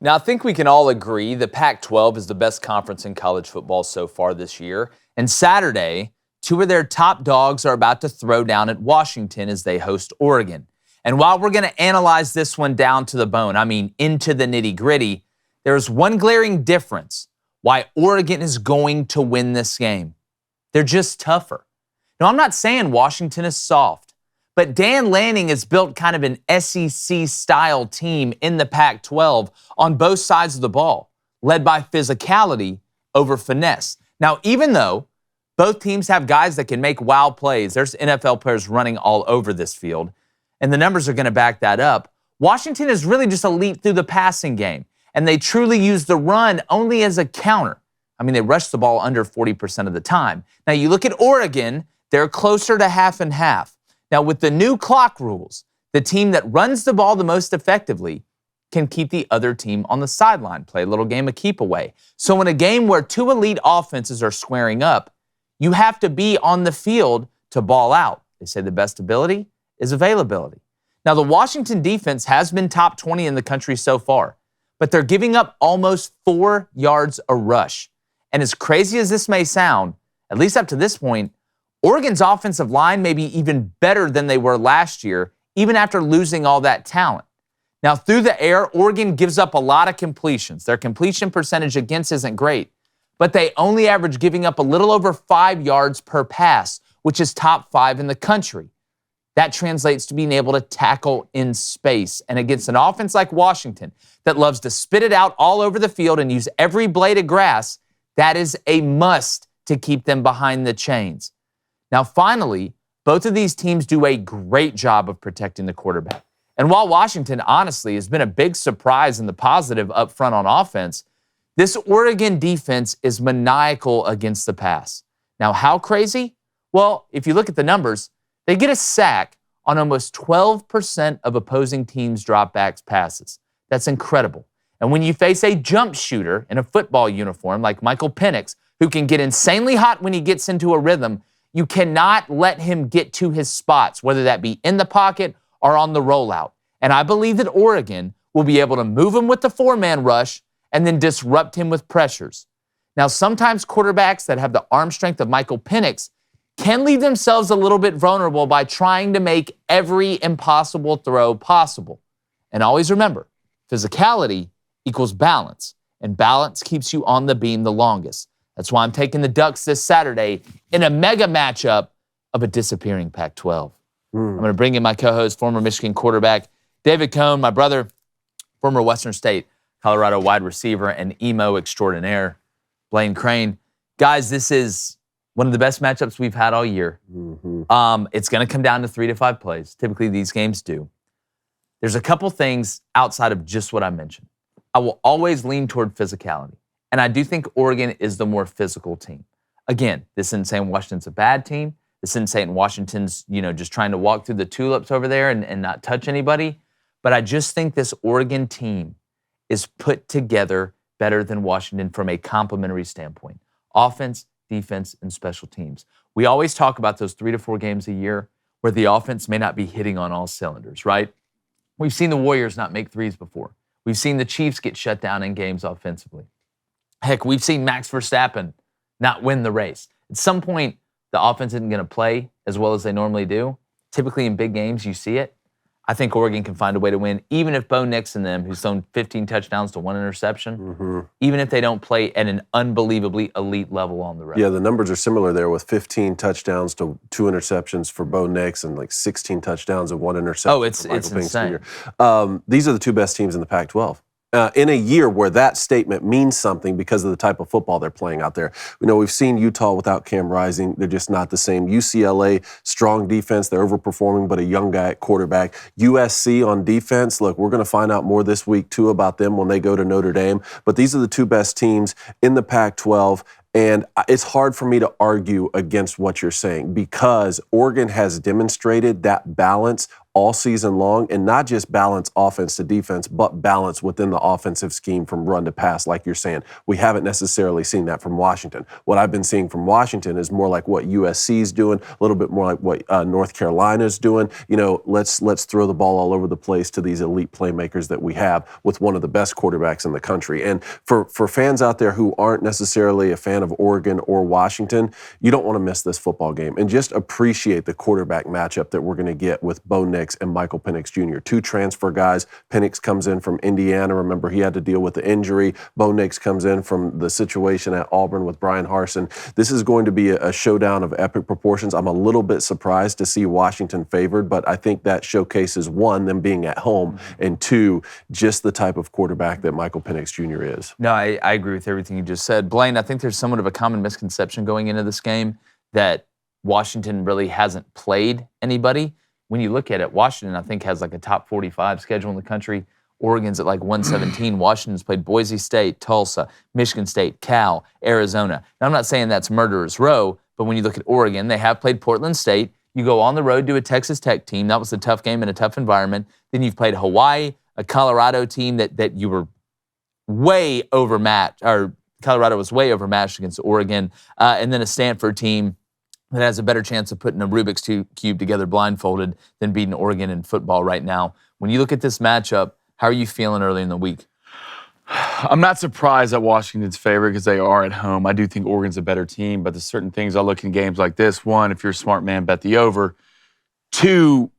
Now, I think we can all agree the Pac-12 is the best conference in college football so far this year. And Saturday, two of their top dogs are about to throw down at Washington as they host Oregon. And while we're going to analyze this one down to the bone, I mean into the nitty-gritty, there's one glaring difference why Oregon is going to win this game. They're just tougher. Now, I'm not saying Washington is soft, but Dan Lanning has built kind of an SEC-style team in the Pac-12 on both sides of the ball, led by physicality over finesse. Now, even though both teams have guys that can make wild plays, there's NFL players running all over this field, and the numbers are going to back that up, Washington is really just elite through the passing game, and they truly use the run only as a counter. I mean, they rush the ball under 40% of the time. Now, you look at Oregon, they're closer to half and half. Now, with the new clock rules, the team that runs the ball the most effectively can keep the other team on the sideline, play a little game of keep away. So in a game where two elite offenses are squaring up, you have to be on the field to ball out. They say the best ability is availability. Now, the Washington defense has been top 20 in the country so far, but they're giving up almost 4 yards a rush. And as crazy as this may sound, at least up to this point, Oregon's offensive line may be even better than they were last year, even after losing all that talent. Now, through the air, Oregon gives up a lot of completions. Their completion percentage against isn't great, but they only average giving up a little over 5 yards per pass, which is top 5 in the country. That translates to being able to tackle in space. And against an offense like Washington that loves to spit it out all over the field and use every blade of grass, that is a must to keep them behind the chains. Now, finally, both of these teams do a great job of protecting the quarterback. And while Washington, honestly, has been a big surprise in the positive up front on offense, this Oregon defense is maniacal against the pass. Now, how crazy? Well, if you look at the numbers, they get a sack on almost 12% of opposing teams' dropbacks passes. That's incredible. And when you face a jump shooter in a football uniform like Michael Penix, who can get insanely hot when he gets into a rhythm, you cannot let him get to his spots, whether that be in the pocket or on the rollout. And I believe that Oregon will be able to move him with the four-man rush and then disrupt him with pressures. Now, sometimes quarterbacks that have the arm strength of Michael Penix can leave themselves a little bit vulnerable by trying to make every impossible throw possible. And always remember, physicality equals balance, and balance keeps you on the beam the longest. That's why I'm taking the Ducks this Saturday in a mega matchup of a disappearing Pac-12. I'm going to bring in my co-host, former Michigan quarterback, David Cohn, my brother, former Western State, Colorado wide receiver, and emo extraordinaire, Blaine Crane. Guys, this is one of the best matchups we've had all year. It's going to come down to 3 to 5 plays. Typically, these games do. There's a couple things outside of just what I mentioned. I will always lean toward physicality. And I do think Oregon is the more physical team. Again, this isn't saying Washington's a bad team. This isn't saying Washington's, just trying to walk through the tulips over there and not touch anybody. But I just think this Oregon team is put together better than Washington from a complementary standpoint. Offense, defense, and special teams. We always talk about those 3 to 4 games a year where the offense may not be hitting on all cylinders, right? We've seen the Warriors not make threes before. We've seen the Chiefs get shut down in games offensively. Heck, we've seen Max Verstappen not win the race. At some point, the offense isn't going to play as well as they normally do. Typically in big games, you see it. I think Oregon can find a way to win, even if Bo Nix and them, who's thrown 15 touchdowns to 1 interception, even if they don't play at an unbelievably elite level on the road. Yeah, the numbers are similar there with 15 touchdowns to 2 interceptions for Bo Nix and like 16 touchdowns and 1 interception. Oh, it's insane. These are the 2 best teams in the Pac-12. In a year where that statement means something because of the type of football they're playing out there. We've seen Utah without Cam Rising. They're just not the same. UCLA, strong defense. They're overperforming, but a young guy at quarterback. USC on defense. Look, we're going to find out more this week, too, about them when they go to Notre Dame. But these are the 2 best teams in the Pac-12. And it's hard for me to argue against what you're saying because Oregon has demonstrated that balance all season long, and not just balance offense to defense, but balance within the offensive scheme from run to pass, like you're saying. We haven't necessarily seen that from Washington. What I've been seeing from Washington is more like what USC's doing, a little bit more like what North Carolina's doing. You know, let's throw the ball all over the place to these elite playmakers that we have with one of the best quarterbacks in the country. And for fans out there who aren't necessarily a fan of Oregon or Washington, you don't want to miss this football game. And just appreciate the quarterback matchup that we're going to get with Bo Nix and Michael Penix Jr., two transfer guys. Penix comes in from Indiana. Remember, he had to deal with the injury. Bo Nix comes in from the situation at Auburn with Brian Harsin. This is going to be a showdown of epic proportions. I'm a little bit surprised to see Washington favored, but I think that showcases, one, them being at home, and two, just the type of quarterback that Michael Penix Jr. is. No, I agree with everything you just said. Blaine, I think there's somewhat of a common misconception going into this game that Washington really hasn't played anybody. When you look at it, Washington, I think, has like a top 45 schedule in the country. Oregon's at like 117. Washington's played Boise State, Tulsa, Michigan State, Cal, Arizona. Now, I'm not saying that's murderer's row, but when you look at Oregon, they have played Portland State. You go on the road to a Texas Tech team. That was a tough game in a tough environment. Then you've played Hawaii, a Colorado team that you were way overmatched, or Colorado was way overmatched against Oregon, and then a Stanford team that has a better chance of putting a Rubik's Cube together blindfolded than beating Oregon in football right now. When you look at this matchup, how are you feeling early in the week? I'm not surprised that Washington's favored because they are at home. I do think Oregon's a better team, but there's certain things I look in games like this. One, if you're a smart man, bet the over. Two,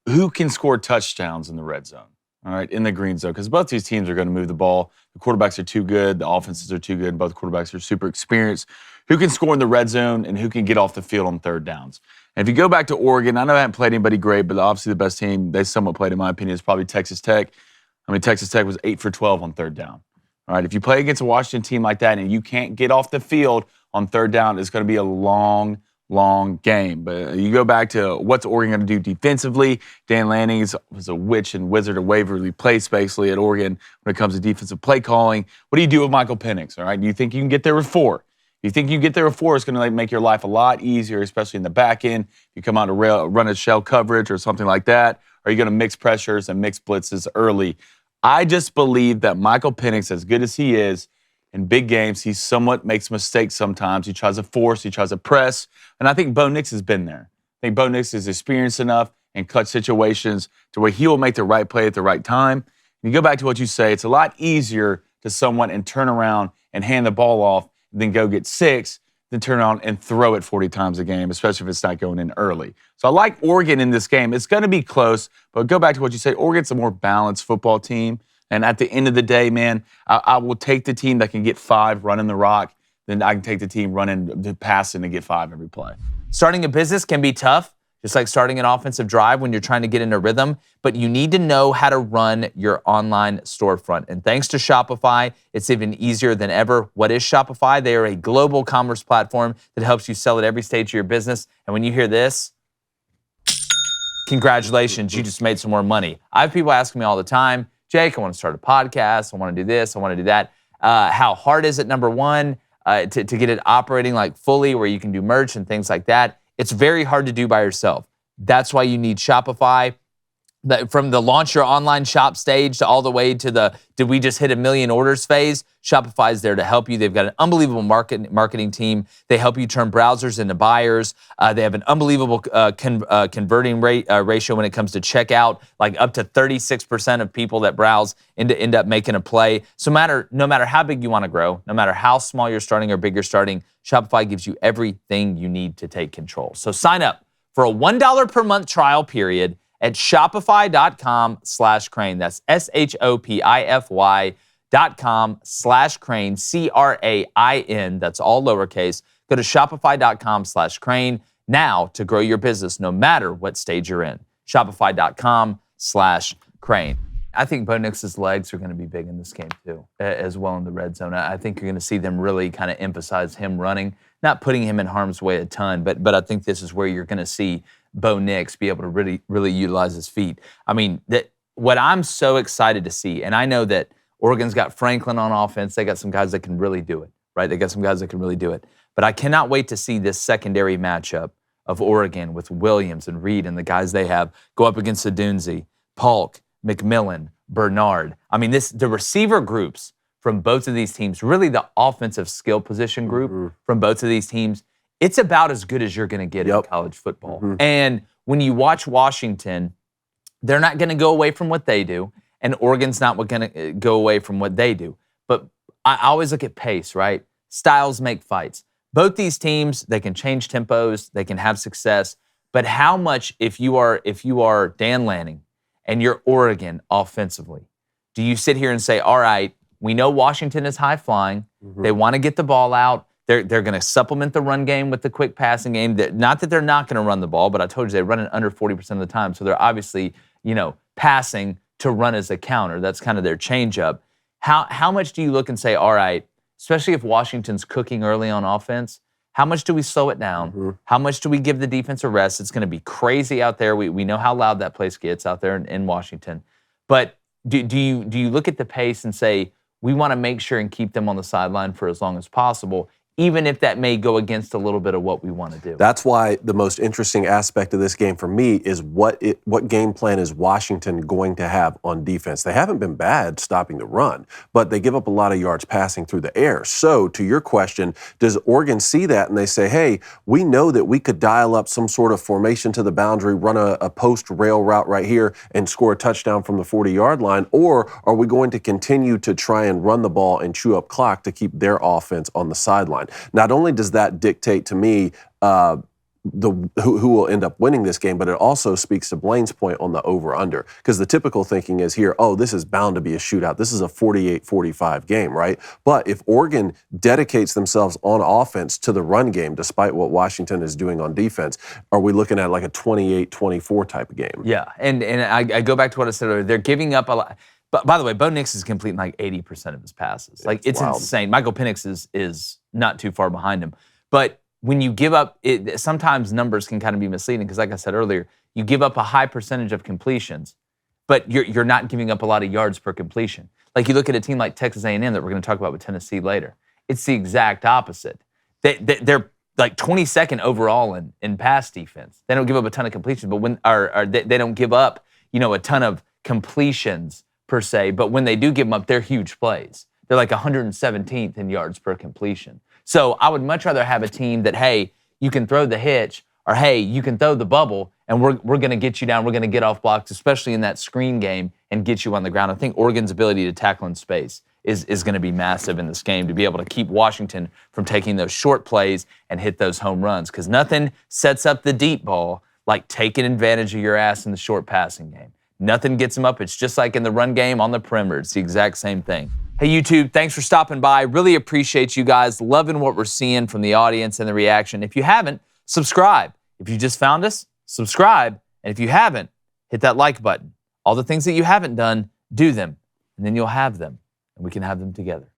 who can score touchdowns in the red zone? All right, in the green zone, because both these teams are going to move the ball. The quarterbacks are too good. The offenses are too good. Both quarterbacks are super experienced. Who can score in the red zone and who can get off the field on third downs? And if you go back to Oregon, I know I haven't played anybody great, but obviously the best team they somewhat played, in my opinion, is probably Texas Tech. I mean, Texas Tech was 8 for 12 on third down. All right, if you play against a Washington team like that and you can't get off the field on third down, it's going to be a long game. But you go back to what's Oregon going to do defensively. Dan Lanning was a witch and wizard of Waverly Place, basically, at Oregon when it comes to defensive play calling. What do you do with Michael Penix, all right? Do you think you can get there with 4? You think you get there with 4, it's going to make your life a lot easier, especially in the back end. If you come out to run a shell coverage or something like that, are you going to mix pressures and mix blitzes early? I just believe that Michael Penix, as good as he is, in big games, he somewhat makes mistakes sometimes. He tries to force, he tries to press. And I think Bo Nix has been there. I think Bo Nix is experienced enough in clutch situations to where he will make the right play at the right time. And you go back to what you say, it's a lot easier to someone and turn around and hand the ball off and then go get 6 than turn around and throw it 40 times a game, especially if it's not going in early. So I like Oregon in this game. It's going to be close, but go back to what you say. Oregon's a more balanced football team. And at the end of the day, man, I will take the team that can get 5 running the rock, then I can take the team running, passing to get 5 every play. Starting a business can be tough, just like starting an offensive drive when you're trying to get in a rhythm, but you need to know how to run your online storefront. And thanks to Shopify, it's even easier than ever. What is Shopify? They are a global commerce platform that helps you sell at every stage of your business. And when you hear this, congratulations, you just made some more money. I have people asking me all the time, Jake, I want to start a podcast. I want to do this. I want to do that. How hard is it, number one, to get it operating like fully where you can do merch and things like that? It's very hard to do by yourself. That's why you need Shopify. From the launch your online shop stage to all the way to the did we just hit 1 million orders phase, Shopify is there to help you. They've got an unbelievable marketing team. They help you turn browsers into buyers. They have an unbelievable converting ratio when it comes to checkout, like up to 36% of people that browse end up making a play. So no matter how big you want to grow, no matter how small you're starting or big you're starting, Shopify gives you everything you need to take control. So sign up for a $1 per month trial period at shopify.com/crane. That's shopify.com/crane, CRAIN. That's all lowercase. Go to shopify.com/crane now to grow your business no matter what stage you're in. Shopify.com/crane. I think Bo Nix's legs are going to be big in this game too, as well in the red zone. I think you're going to see them really kind of emphasize him running, not putting him in harm's way a ton, but I think this is where you're going to see Bo Nix be able to really utilize his feet. I mean, what I'm so excited to see, and I know that Oregon's got Franklin on offense. They got some guys that can really do it, right? They got some guys that can really do it. But I cannot wait to see this secondary matchup of Oregon with Williams and Reed and the guys they have go up against Adunzi, Polk, McMillan, Bernard. I mean, the receiver groups from both of these teams, really the offensive skill position group from both of these teams, it's about as good as you're going to get in college football. And when you watch Washington, they're not going to go away from what they do, and Oregon's not going to go away from what they do. But I always look at pace, right? Styles make fights. Both these teams, they can change tempos, they can have success, but how much, if you are Dan Lanning and you're Oregon offensively, do you sit here and say, all right, we know Washington is high flying, they want to get the ball out, they're going to supplement the run game with the quick passing game. Not that they're not going to run the ball, but I told you they run it under 40% of the time, so they're obviously, passing to run as a counter. That's kind of their changeup. How much do you look and say, all right, especially if Washington's cooking early on offense, how much do we slow it down? How much do we give the defense a rest? It's going to be crazy out there. We know how loud that place gets out there in Washington. But do you look at the pace and say, we want to make sure and keep them on the sideline for as long as possible, even if that may go against a little bit of what we want to do? That's why the most interesting aspect of this game for me is what game plan is Washington going to have on defense. They haven't been bad stopping the run, but they give up a lot of yards passing through the air. So to your question, does Oregon see that and they say, hey, we know that we could dial up some sort of formation to the boundary, run a post rail route right here and score a touchdown from the 40-yard line? Or are we going to continue to try and run the ball and chew up clock to keep their offense on the sideline? Not only does that dictate to me who will end up winning this game, but it also speaks to Blaine's point on the over-under. Because the typical thinking is here, this is bound to be a shootout. This is a 48-45 game, right? But if Oregon dedicates themselves on offense to the run game, despite what Washington is doing on defense, are we looking at like a 28-24 type of game? Yeah, and I go back to what I said earlier. They're giving up a lot. But by the way, Bo Nix is completing like 80% of his passes. Like it's insane. Michael Penix is not too far behind him. But when you give up, sometimes numbers can kind of be misleading because, like I said earlier, you give up a high percentage of completions, but you're not giving up a lot of yards per completion. Like you look at a team like Texas A&M that we're going to talk about with Tennessee later. It's the exact opposite. They're like 22nd overall in pass defense. They don't give up a ton of completions, but they don't give up a ton of completions per se, but when they do give them up, they're huge plays. They're like 117th in yards per completion. So I would much rather have a team that, hey, you can throw the hitch, or hey, you can throw the bubble, and we're going to get you down. We're going to get off blocks, especially in that screen game, and get you on the ground. I think Oregon's ability to tackle in space is going to be massive in this game to be able to keep Washington from taking those short plays and hit those home runs, because nothing sets up the deep ball like taking advantage of your ass in the short passing game. Nothing gets them up. It's just like in the run game on the perimeter. It's the exact same thing. Hey, YouTube, thanks for stopping by. Really appreciate you guys. Loving what we're seeing from the audience and the reaction. If you haven't, subscribe. If you just found us, subscribe. And if you haven't, hit that like button. All the things that you haven't done, do them. And then you'll have them. And we can have them together.